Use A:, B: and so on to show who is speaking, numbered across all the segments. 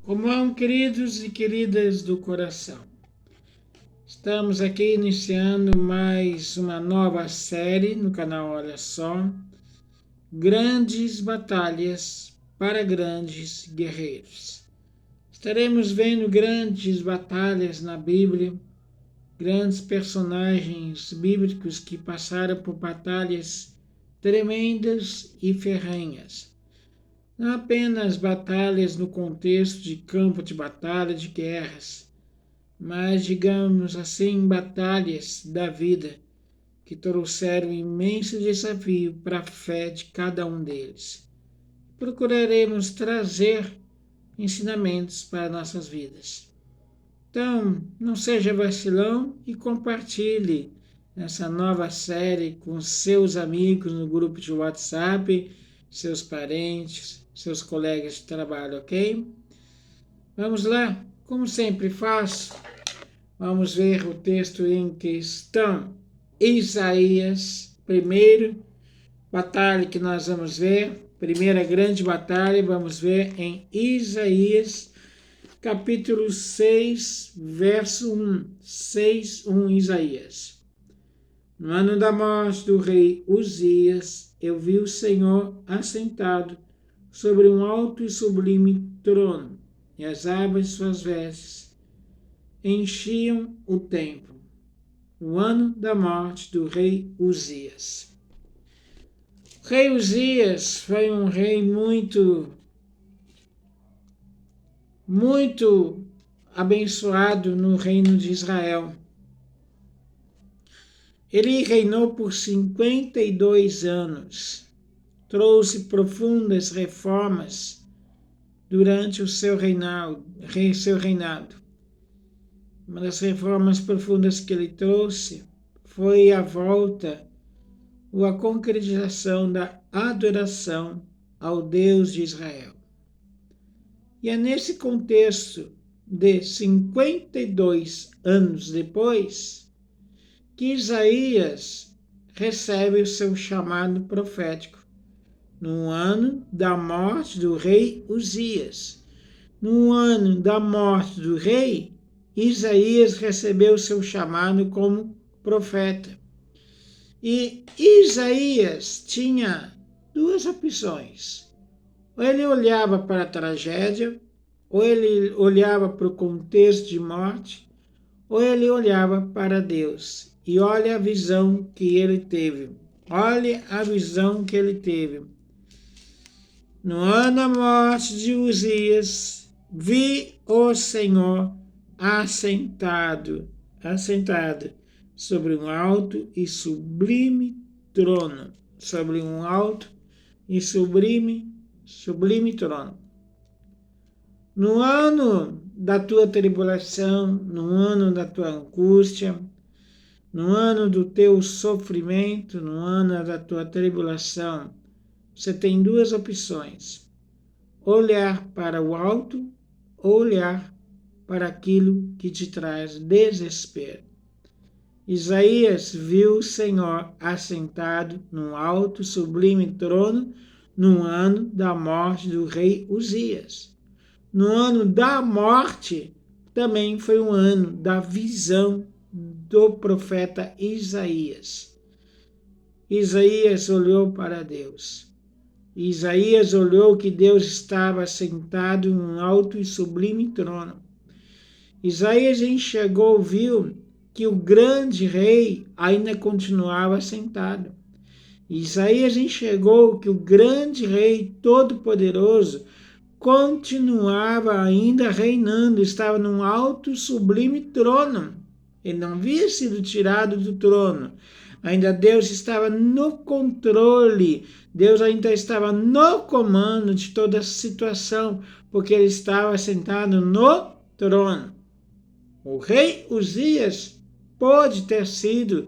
A: Como queridos e queridas do coração, estamos aqui iniciando mais uma nova série no canal Olha Só, Grandes Batalhas para Grandes Guerreiros. Estaremos vendo grandes batalhas na Bíblia, grandes personagens bíblicos que passaram por batalhas tremendas e ferrenhas. Não apenas batalhas no contexto de campo de batalha, de guerras, mas, digamos assim, batalhas da vida que trouxeram um imenso desafio para a fé de cada um deles. Procuraremos trazer ensinamentos para nossas vidas. Então, não seja vacilão e compartilhe essa nova série com seus amigos no grupo de WhatsApp, seus parentes, seus colegas de trabalho, ok? Vamos lá, como sempre faço, vamos ver o texto em questão. Isaías, primeira batalha que nós vamos ver, primeira grande batalha, vamos ver em Isaías, capítulo 6, verso 1. 6:1, Isaías. No ano da morte do rei Uzias, eu vi o Senhor assentado sobre um alto e sublime trono, e as abas de suas vestes enchiam o templo. No ano da morte do rei Uzias. O rei Uzias foi um rei muito abençoado no reino de Israel. Ele reinou por 52 anos. Trouxe profundas reformas durante o seu reinado. Uma das reformas profundas que ele trouxe foi a volta ou a concretização da adoração ao Deus de Israel. E é nesse contexto de 52 anos depois que Isaías recebe o seu chamado profético, no ano da morte do rei Uzias. No ano da morte do rei, Isaías recebeu o seu chamado como profeta. E Isaías tinha duas opções. Ou ele olhava para a tragédia, ou ele olhava para o contexto de morte, ou ele olhava para Deus. E olha a visão que ele teve. Olha a visão que ele teve. No ano da morte de Uzias, vi o Senhor assentado sobre um alto e sublime trono. Sobre um alto e sublime trono. No ano da tua tribulação, no ano da tua angústia, no ano do teu sofrimento, no ano da tua tribulação, você tem duas opções: olhar para o alto ou olhar para aquilo que te traz desespero. Isaías viu o Senhor assentado num alto sublime trono no ano da morte do rei Uzias. No ano da morte também foi um ano da visão do profeta Isaías. Isaías olhou para Deus. Isaías olhou que Deus estava sentado em um alto e sublime trono. Isaías enxergou, viu que o grande rei ainda continuava sentado. Isaías enxergou que o grande rei todo-poderoso continuava ainda reinando, estava num alto e sublime trono. Ele não havia sido tirado do trono. Ainda Deus estava no controle, Deus ainda estava no comando de toda a situação, porque ele estava sentado no trono. O rei Uzias pode ter sido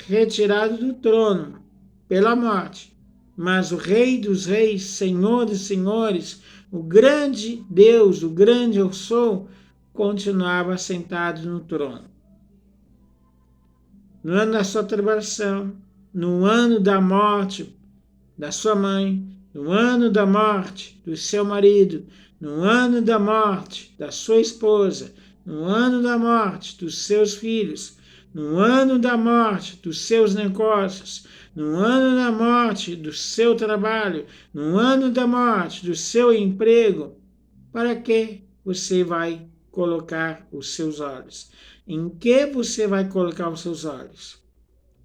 A: retirado do trono pela morte, mas o Rei dos Reis, Senhor dos Senhores, o grande Deus, o grande Eu Sou, continuava sentado no trono. No ano da sua tribulação, no ano da morte da sua mãe, no ano da morte do seu marido, no ano da morte da sua esposa, no ano da morte dos seus filhos, no ano da morte dos seus negócios, no ano da morte do seu trabalho, no ano da morte do seu emprego, para que você vai colocar os seus olhos? Em que você vai colocar os seus olhos?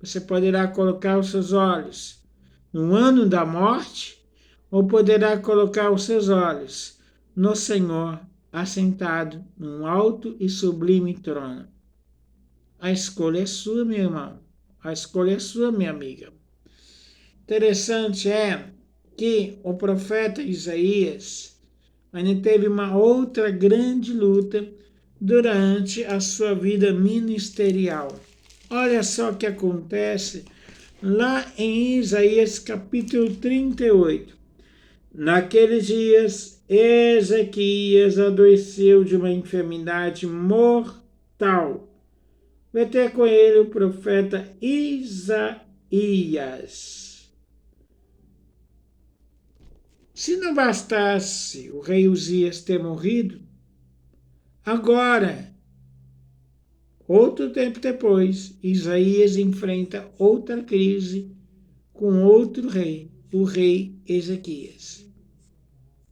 A: Você poderá colocar os seus olhos no ano da morte ou poderá colocar os seus olhos no Senhor assentado num alto e sublime trono? A escolha é sua, meu irmão. A escolha é sua, minha amiga. Interessante é que o profeta Isaías ainda teve uma outra grande luta durante a sua vida ministerial. Olha só o que acontece lá em Isaías capítulo 38. Naqueles dias, Ezequias adoeceu de uma enfermidade mortal. Vai ter com ele o profeta Isaías. Se não bastasse o rei Uzias ter morrido, agora, outro tempo depois, Isaías enfrenta outra crise com outro rei, o rei Ezequias.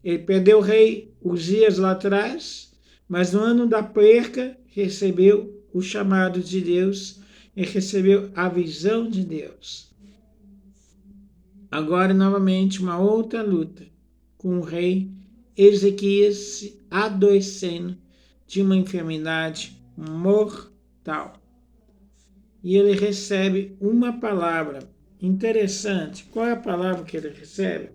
A: Ele perdeu o rei Uzias lá atrás, mas no ano da perca recebeu o chamado de Deus e recebeu a visão de Deus. Agora, novamente, uma outra luta com o rei Ezequias adoecendo de uma enfermidade mortal. E ele recebe uma palavra interessante. Qual é a palavra que ele recebe?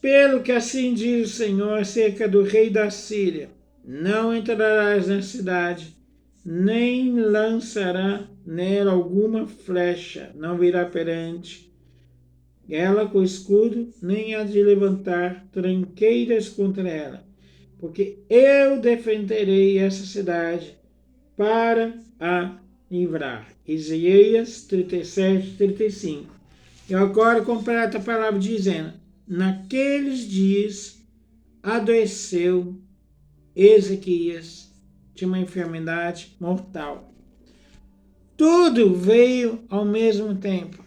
A: Pelo que assim diz o Senhor acerca do rei da Síria: não entrarás na cidade, nem lançará nela alguma flecha, não virá perante ela com escudo, nem há de levantar tranqueiras contra ela, porque eu defenderei essa cidade para a livrar. Isaías 37, 35. E agora completa a palavra dizendo: naqueles dias adoeceu Ezequias de uma enfermidade mortal. Tudo veio ao mesmo tempo.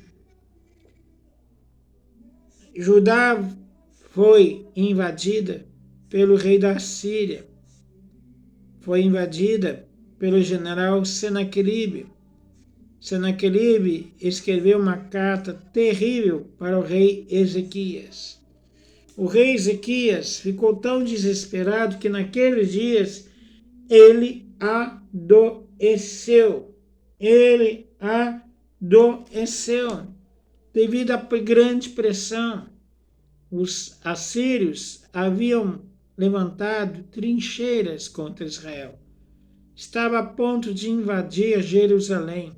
A: Judá foi invadida pelo rei da Síria, foi invadida pelo general Senaqueribe. Senaqueribe escreveu uma carta terrível para o rei Ezequias. O rei Ezequias ficou tão desesperado que naqueles dias ele adoeceu. Ele adoeceu devido à grande pressão. Os assírios haviam levantado trincheiras contra Israel. Estava a ponto de invadir Jerusalém.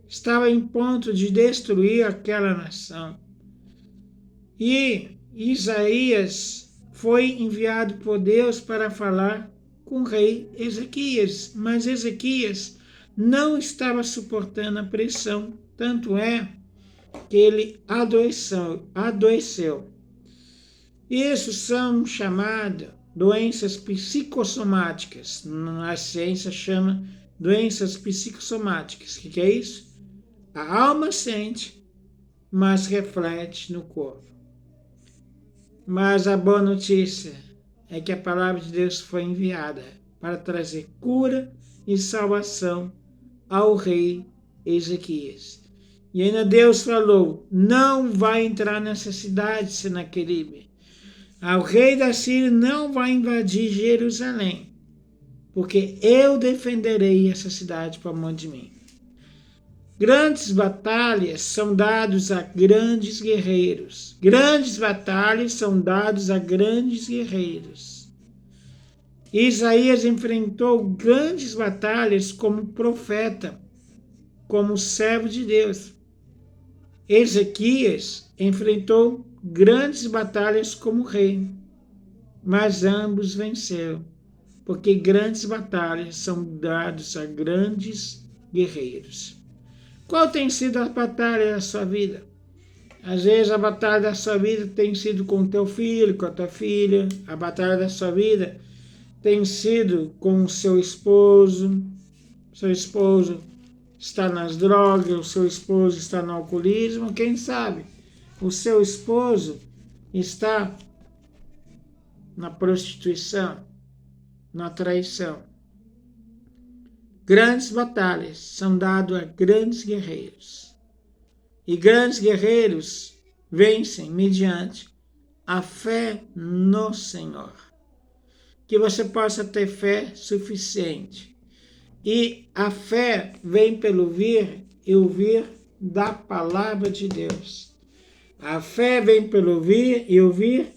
A: Estava em ponto de destruir aquela nação. E Isaías foi enviado por Deus para falar com o rei Ezequias, mas Ezequias não estava suportando a pressão, tanto é que ele adoeceu. Isso são chamadas doenças psicossomáticas. A ciência chama doenças psicossomáticas. O que é isso? A alma sente, mas reflete no corpo. Mas a boa notícia é que a palavra de Deus foi enviada para trazer cura e salvação ao rei Ezequias. E ainda Deus falou: não vai entrar nessa cidade, Senaqueribe. O rei da Síria não vai invadir Jerusalém, porque eu defenderei essa cidade para a mão de mim. Grandes batalhas são dadas a grandes guerreiros. Grandes batalhas são dadas a grandes guerreiros. Isaías enfrentou grandes batalhas como profeta, como servo de Deus. Ezequias enfrentou grandes batalhas como rei, mas ambos venceram, porque grandes batalhas são dadas a grandes guerreiros. Qual tem sido a batalha da sua vida? Às vezes a batalha da sua vida tem sido com o teu filho, com a tua filha. A batalha da sua vida tem sido com o seu esposo. Seu esposo está nas drogas, o seu esposo está no alcoolismo. Quem sabe o seu esposo está na prostituição, na traição. Grandes batalhas são dadas a grandes guerreiros. E grandes guerreiros vencem mediante a fé no Senhor. Que você possa ter fé suficiente. E a fé vem pelo ouvir e ouvir da palavra de Deus. A fé vem pelo ouvir e ouvir